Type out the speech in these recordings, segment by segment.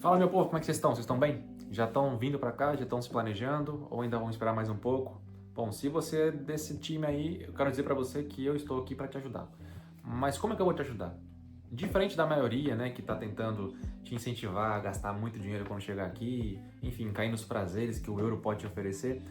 Fala, meu povo, como é que vocês estão? Vocês estão bem? Já estão vindo para cá? Já estão se planejando? Ou ainda vão esperar mais um pouco? Bom, se você é desse time aí, eu quero dizer para você que eu estou aqui para te ajudar. Mas como é que eu vou te ajudar? Diferente da maioria, né, que está tentando te incentivar a gastar muito dinheiro quando chegar aqui, enfim, cair nos prazeres que o euro pode te oferecer,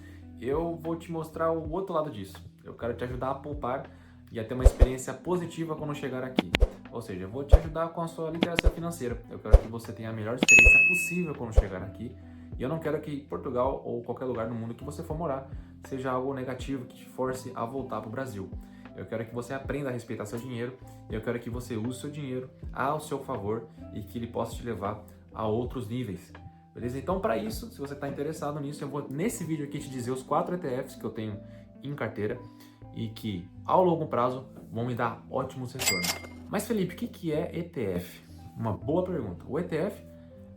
eu vou te mostrar o outro lado disso. Eu quero te ajudar a poupar e a ter uma experiência positiva quando chegar aqui. Ou seja, eu vou te ajudar com a sua literacia financeira. Eu quero que você tenha a melhor experiência possível quando chegar aqui. E eu não quero que Portugal ou qualquer lugar no mundo que você for morar seja algo negativo que te force a voltar para o Brasil. Eu quero que você aprenda a respeitar seu dinheiro. Eu quero que você use seu dinheiro ao seu favor e que ele possa te levar a outros níveis. Beleza? Então, para isso, se você está interessado nisso, eu vou nesse vídeo aqui te dizer os 4 ETFs que eu tenho em carteira e que, ao longo prazo, vão me dar ótimos retornos. Mas, Felipe, o que é ETF? Uma boa pergunta. O ETF,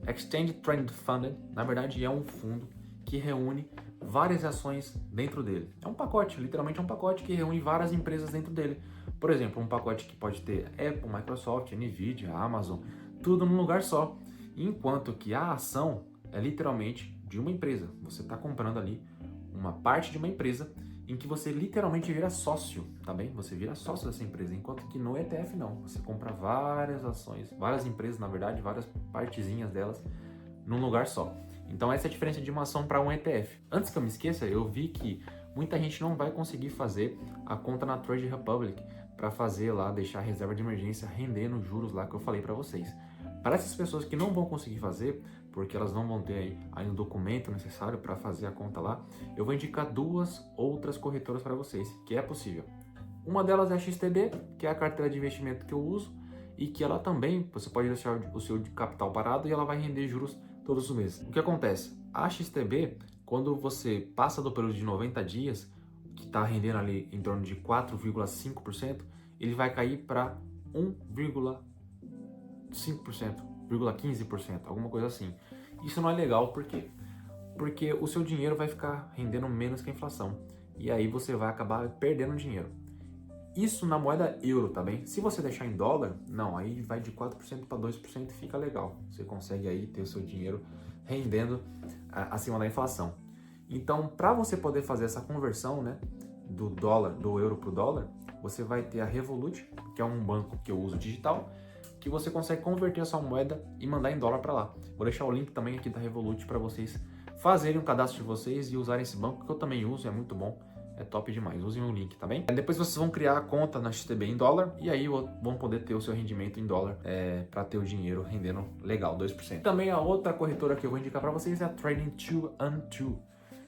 Exchange Traded Fund, na verdade é um fundo que reúne várias ações dentro dele. É um pacote, literalmente é um pacote que reúne várias empresas dentro dele. Por exemplo, um pacote que pode ter Apple, Microsoft, Nvidia, Amazon, tudo num lugar só. Enquanto que a ação é literalmente de uma empresa. Você está comprando ali uma parte de uma empresa em que você literalmente vira sócio, tá bem? Você vira sócio dessa empresa, enquanto que no ETF não. Você compra várias ações, várias empresas, na verdade, várias partezinhas delas num lugar só. Então essa é a diferença de uma ação para um ETF. Antes que eu me esqueça, eu vi que muita gente não vai conseguir fazer a conta na Trade Republic para fazer lá, deixar a reserva de emergência rendendo os juros lá que eu falei para vocês. Para essas pessoas que não vão conseguir fazer, porque elas não vão ter aí um documento necessário para fazer a conta lá, eu vou indicar duas outras corretoras para vocês, que é possível. Uma delas é a XTB, que é a carteira de investimento que eu uso, e que ela também, você pode deixar o seu capital parado e ela vai render juros todos os meses. O que acontece? A XTB, quando você passa do período de 90 dias, que está rendendo ali em torno de 4,5%, ele vai cair para 1,5%, 0,15%, alguma coisa assim. Isso não é legal, por quê? Porque o seu dinheiro vai ficar rendendo menos que a inflação. E aí você vai acabar perdendo dinheiro. Isso na moeda euro, tá bem? Se você deixar em dólar, não, aí vai de 4% para 2% e fica legal. Você consegue aí ter o seu dinheiro rendendo acima da inflação. Então, para você poder fazer essa conversão, né, do dólar, do euro para o dólar, você vai ter a Revolut, que é um banco que eu uso digital, que você consegue converter a sua moeda e mandar em dólar para lá. Vou deixar o link também aqui da Revolut para vocês fazerem um cadastro de vocês e usarem esse banco, que eu também uso, é muito bom. É top demais, usem o link, tá bem? Depois vocês vão criar a conta na XTB em dólar e aí vão poder ter o seu rendimento em dólar para ter o dinheiro rendendo legal, 2%. Também a outra corretora que eu vou indicar para vocês é a Trading2and2,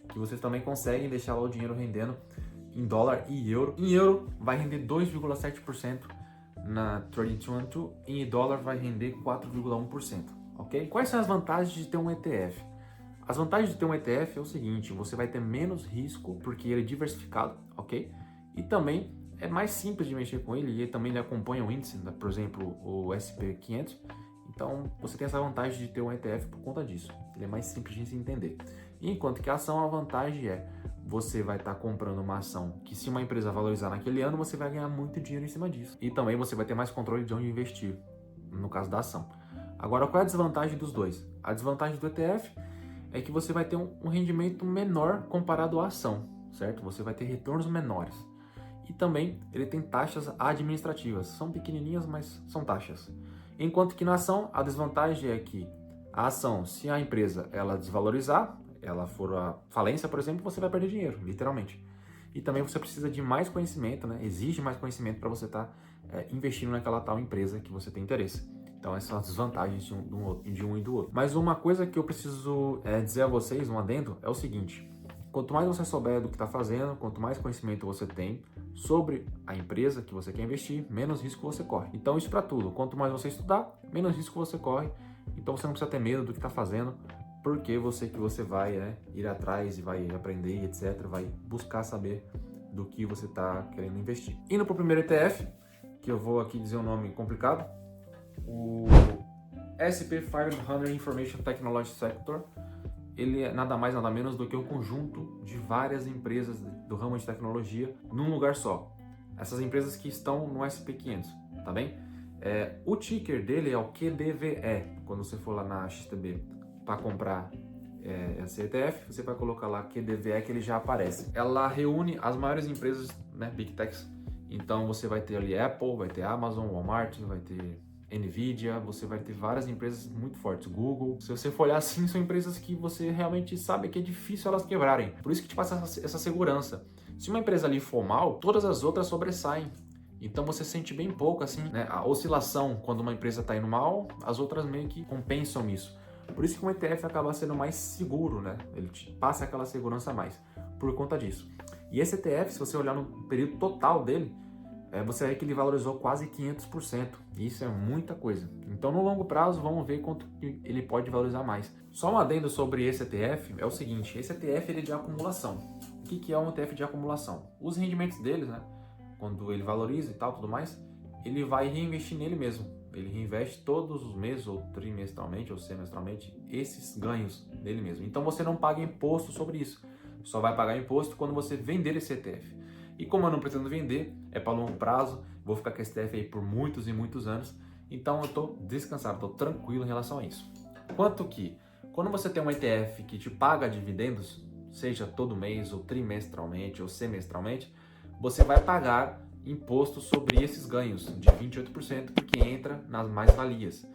que vocês também conseguem deixar lá o dinheiro rendendo em dólar e euro. Em euro vai render 2,7% na Trading2and2 e em dólar vai render 4,1%, ok? Quais são as vantagens de ter um ETF? As vantagens de ter um ETF é o seguinte, você vai ter menos risco porque ele é diversificado, ok? E também é mais simples de mexer com ele e ele também acompanha o índice, por exemplo, o SP500. Então você tem essa vantagem de ter um ETF por conta disso. Ele é mais simples de se entender. Enquanto que a ação, a vantagem é você vai estar comprando uma ação que se uma empresa valorizar naquele ano, você vai ganhar muito dinheiro em cima disso. E também você vai ter mais controle de onde investir, no caso da ação. Agora, qual é a desvantagem dos dois? A desvantagem do ETF é que você vai ter um rendimento menor comparado à ação, certo? Você vai ter retornos menores. E também ele tem taxas administrativas. São pequenininhas, mas são taxas. Enquanto que na ação, a desvantagem é que a ação, se a empresa ela desvalorizar, ela for a falência, por exemplo, você vai perder dinheiro, literalmente. E também você precisa de mais conhecimento, né? Exige mais conhecimento para você estar investindo naquela tal empresa que você tem interesse. Então, essas são as desvantagens de um e do outro. Mas uma coisa que eu preciso dizer a vocês, um adendo, é o seguinte. Quanto mais você souber do que está fazendo, quanto mais conhecimento você tem sobre a empresa que você quer investir, menos risco você corre. Então, isso para tudo. Quanto mais você estudar, menos risco você corre. Então, você não precisa ter medo do que está fazendo, porque você vai ir atrás e vai aprender, etc. Vai buscar saber do que você está querendo investir. Indo para o primeiro ETF, que eu vou aqui dizer um nome complicado, o SP500 Information Technology Sector, ele é nada mais nada menos do que um conjunto de várias empresas do ramo de tecnologia num lugar só. Essas empresas que estão no SP500, tá bem? O ticker dele é o QDVE. Quando você for lá na XTB para comprar esse ETF, você vai colocar lá QDVE que ele já aparece. Ela reúne as maiores empresas, né, Big Techs. Então você vai ter ali Apple, vai ter Amazon, Walmart, vai ter Nvidia, você vai ter várias empresas muito fortes, Google. Se você for olhar assim, são empresas que você realmente sabe que é difícil elas quebrarem. Por isso que te passa essa segurança. Se uma empresa ali for mal, todas as outras sobressaem. Então você sente bem pouco assim, né? A oscilação quando uma empresa está indo mal, as outras meio que compensam isso. Por isso que um ETF acaba sendo mais seguro, né? Ele te passa aquela segurança a mais por conta disso. E esse ETF, se você olhar no período total dele, você vê que ele valorizou quase 500%. Isso é muita coisa. Então, no longo prazo, vamos ver quanto ele pode valorizar mais. Só um adendo sobre esse ETF é o seguinte: esse ETF ele é de acumulação. O que é um ETF de acumulação? Os rendimentos deles, né? Quando ele valoriza e tal, tudo mais, ele vai reinvestir nele mesmo. Ele reinveste todos os meses, ou trimestralmente, ou semestralmente, esses ganhos dele mesmo. Então você não paga imposto sobre isso. Só vai pagar imposto quando você vender esse ETF. E como eu não pretendo vender, é para longo prazo, vou ficar com esse ETF aí por muitos e muitos anos. Então eu estou descansado, estou tranquilo em relação a isso. Quanto que, quando você tem um ETF que te paga dividendos, seja todo mês, ou trimestralmente, ou semestralmente, você vai pagar imposto sobre esses ganhos de 28%, porque entra nas mais-valias.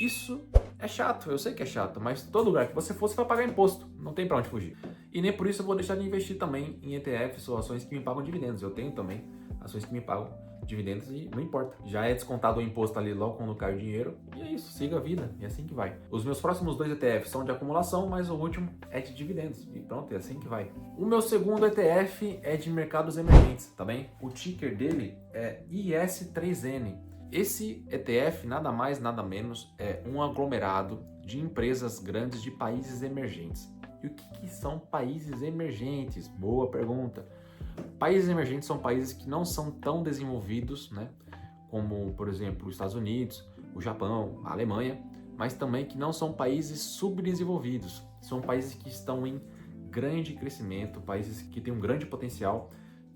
Isso é chato, eu sei que é chato, mas todo lugar que você for, você vai pagar imposto, não tem para onde fugir. E nem por isso eu vou deixar de investir também em ETFs ou ações que me pagam dividendos. Eu tenho também ações que me pagam dividendos e não importa. Já é descontado o imposto ali logo quando cai o dinheiro e é isso, siga a vida, e é assim que vai. Os meus próximos 2 ETFs são de acumulação, mas o último é de dividendos e pronto, é assim que vai. O meu segundo ETF é de mercados emergentes, tá bem? O ticker dele é IS3N. Esse ETF nada mais, nada menos é um aglomerado de empresas grandes de países emergentes. E o que são países emergentes? Boa pergunta. Países emergentes são países que não são tão desenvolvidos, né? Como, por exemplo, os Estados Unidos, o Japão, a Alemanha, mas também que não são países subdesenvolvidos. São países que estão em grande crescimento, países que têm um grande potencial,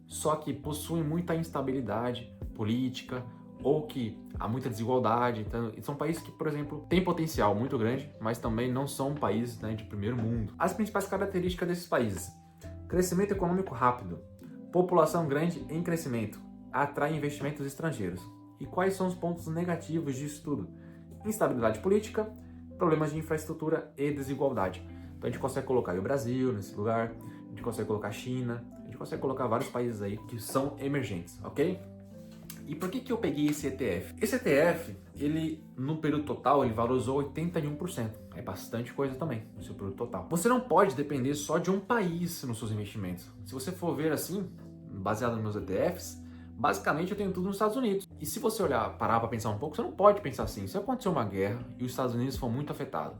só que possuem muita instabilidade política, ou que há muita desigualdade. Então, são países que, por exemplo, têm potencial muito grande, mas também não são países, né, de primeiro mundo. As principais características desses países: crescimento econômico rápido, população grande em crescimento, atrai investimentos estrangeiros. E quais são os pontos negativos disso tudo? Instabilidade política, problemas de infraestrutura e desigualdade. Então a gente consegue colocar o Brasil nesse lugar, a gente consegue colocar a China, a gente consegue colocar vários países aí que são emergentes, ok? E por que eu peguei esse ETF? Esse ETF, ele no período total, ele valorizou 81%. É bastante coisa também no seu período total. Você não pode depender só de um país nos seus investimentos. Se você for ver assim, baseado nos meus ETFs, basicamente eu tenho tudo nos Estados Unidos. E se você parar para pensar um pouco, você não pode pensar assim. Se acontecer uma guerra e os Estados Unidos for muito afetados,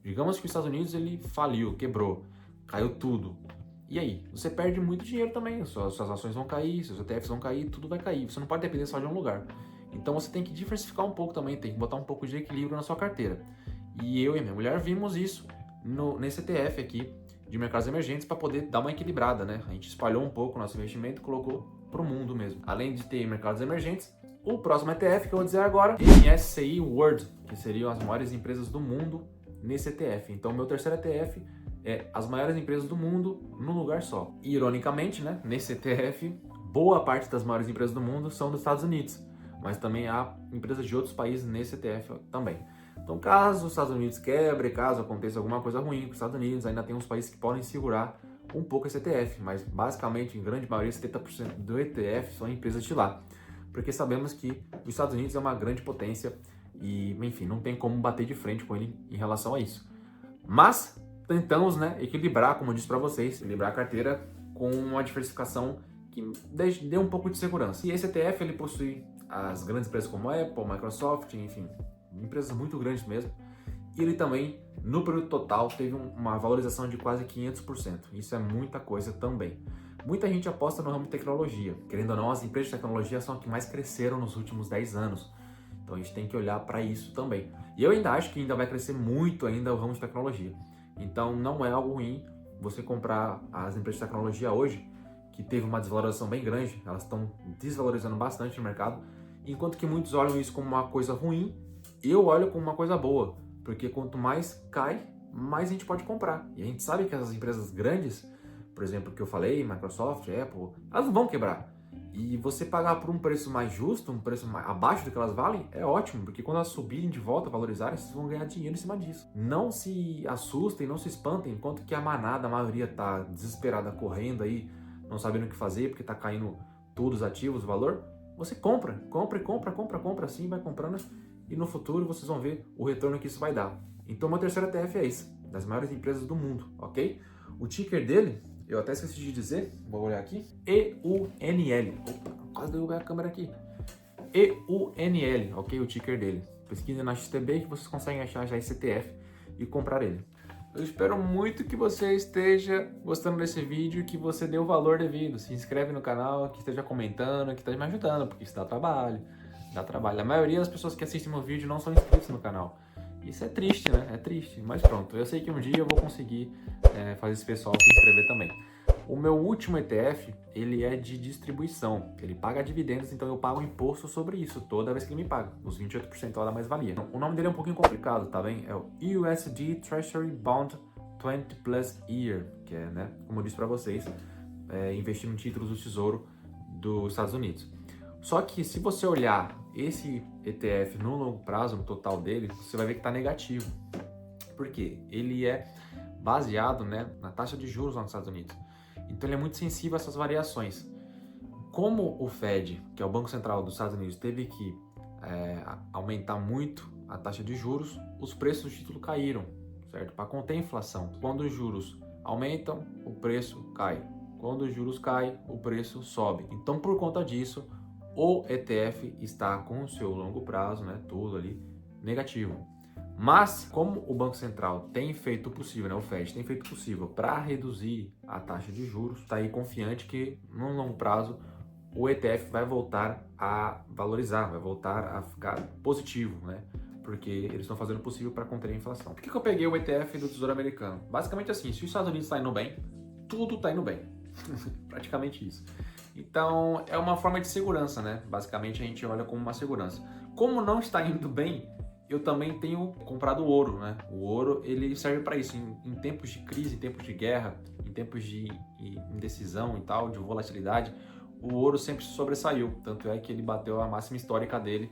digamos que os Estados Unidos ele faliu, quebrou, caiu tudo. E aí? Você perde muito dinheiro também, suas ações vão cair, seus ETFs vão cair, tudo vai cair. Você não pode depender só de um lugar. Então você tem que diversificar um pouco também, tem que botar um pouco de equilíbrio na sua carteira. E eu e minha mulher vimos isso nesse ETF aqui de mercados emergentes para poder dar uma equilibrada, né? A gente espalhou um pouco o nosso investimento e colocou para o mundo mesmo. Além de ter mercados emergentes, o próximo ETF que eu vou dizer agora, MSCI World, que seriam as maiores empresas do mundo nesse ETF. Então, o meu terceiro ETF é as maiores empresas do mundo num lugar só. E, ironicamente, né, nesse ETF, boa parte das maiores empresas do mundo são dos Estados Unidos, mas também há empresas de outros países nesse ETF também. Então, caso os Estados Unidos quebre, caso aconteça alguma coisa ruim com os Estados Unidos, ainda tem uns países que podem segurar um pouco esse ETF, mas basicamente, em grande maioria, 70% do ETF são empresas de lá, porque sabemos que os Estados Unidos é uma grande potência e, enfim, não tem como bater de frente com ele em relação a isso. Mas tentamos, né, equilibrar, como eu disse para vocês, equilibrar a carteira com uma diversificação que dê um pouco de segurança. E esse ETF ele possui as grandes empresas como Apple, Microsoft, enfim, empresas muito grandes mesmo. E ele também, no período total, teve uma valorização de quase 500%. Isso é muita coisa também. Muita gente aposta no ramo de tecnologia. Querendo ou não, as empresas de tecnologia são as que mais cresceram nos últimos 10 anos. Então a gente tem que olhar para isso também. E eu ainda acho que ainda vai crescer muito ainda o ramo de tecnologia. Então não é algo ruim você comprar as empresas de tecnologia hoje, que teve uma desvalorização bem grande, elas estão desvalorizando bastante no mercado, Enquanto que muitos olham isso como uma coisa ruim, eu olho como uma coisa boa, porque quanto mais cai, mais a gente pode comprar. E a gente sabe que essas empresas grandes, por exemplo, que eu falei, Microsoft, Apple, elas não vão quebrar. E você pagar por um preço mais justo, um preço abaixo do que elas valem, é ótimo, porque quando elas subirem de volta, valorizarem, vocês vão ganhar dinheiro em cima disso. Não se assustem, não se espantem, enquanto que a manada, a maioria tá desesperada, correndo aí, não sabendo o que fazer, porque tá caindo todos os ativos, o valor. Você compra, assim, vai comprando, e no futuro vocês vão ver o retorno que isso vai dar. Então, meu terceiro ETF é esse, das maiores empresas do mundo, ok? O ticker dele, eu até esqueci de dizer, vou olhar aqui, EUNL. Opa, quase derrubei a câmera aqui. EUNL, ok? O ticker dele. Pesquisa na XTB que vocês conseguem achar já esse ETF e comprar ele. Eu espero muito que você esteja gostando desse vídeo e que você dê o valor devido. Se inscreve no canal, que esteja comentando, que esteja me ajudando, porque isso dá trabalho. Dá trabalho. A maioria das pessoas que assistem meu vídeo não são inscritos no canal. Isso é triste, né? É triste. Mas pronto, eu sei que um dia eu vou conseguir fazer esse pessoal se inscrever também. O meu último ETF, ele é de distribuição. Ele paga dividendos, então eu pago imposto sobre isso toda vez que ele me paga. Os 28% lá da mais-valia. O nome dele é um pouquinho complicado, tá bem? É o USD Treasury Bond 20 Plus Year, que é, né, como eu disse para vocês, investir em títulos do Tesouro dos Estados Unidos. Só que se você olhar esse ETF no longo prazo, no total dele, você vai ver que está negativo. Por quê? Ele é baseado, né, na taxa de juros lá nos Estados Unidos. Então ele é muito sensível a essas variações. Como o Fed, que é o Banco Central dos Estados Unidos, teve que aumentar muito a taxa de juros, os preços do título caíram, certo? Para conter a inflação. Quando os juros aumentam, o preço cai. Quando os juros caem, o preço sobe. Então, por conta disso, o ETF está com o seu longo prazo, né, tudo ali, negativo. Mas, como o Banco Central tem feito o possível, né, o Fed tem feito o possível para reduzir a taxa de juros, está aí confiante que, no longo prazo, o ETF vai voltar a valorizar, vai voltar a ficar positivo, né? Porque eles estão fazendo o possível para conter a inflação. Por que eu peguei o ETF do Tesouro Americano? Basicamente assim, se os Estados Unidos está indo bem, tudo está indo bem. Praticamente isso. Então, é uma forma de segurança, né? Basicamente, a gente olha como uma segurança. Como não está indo bem, eu também tenho comprado ouro, né? O ouro, ele serve para isso. Em tempos de crise, em tempos de guerra, em tempos de indecisão e tal, de volatilidade, o ouro sempre sobressaiu. Tanto é que ele bateu a máxima histórica dele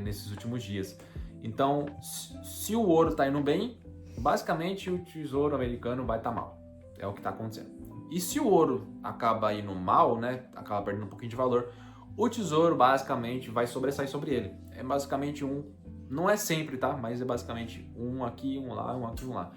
nesses últimos dias. Então, se o ouro está indo bem, basicamente o Tesouro Americano vai estar mal. É o que está acontecendo. E se o ouro acaba indo mal, né, acaba perdendo um pouquinho de valor, o tesouro basicamente vai sobressair sobre ele. É basicamente não é sempre, tá? Mas é basicamente um aqui, um lá, um aqui, um lá.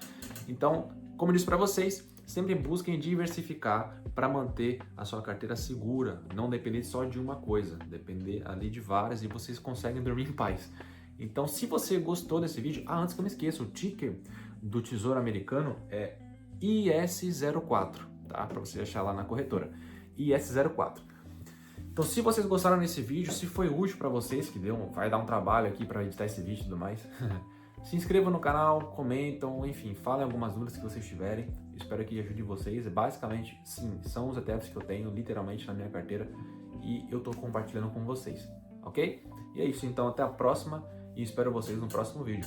Então, como eu disse para vocês, sempre busquem diversificar para manter a sua carteira segura, não depender só de uma coisa, depender ali de várias e vocês conseguem dormir em paz. Então, se você gostou desse vídeo, antes que eu me esqueça, o ticker do Tesouro Americano é IS04. Tá? Para você achar lá na corretora, IS04. Então, se vocês gostaram desse vídeo, se foi útil para vocês, que vai dar um trabalho aqui para editar esse vídeo e tudo mais, se inscrevam no canal, comentam, enfim, falem algumas dúvidas que vocês tiverem. Espero que ajude vocês. Basicamente, sim, são os ETFs que eu tenho literalmente na minha carteira e eu estou compartilhando com vocês, ok? E é isso, então, até a próxima e espero vocês no próximo vídeo.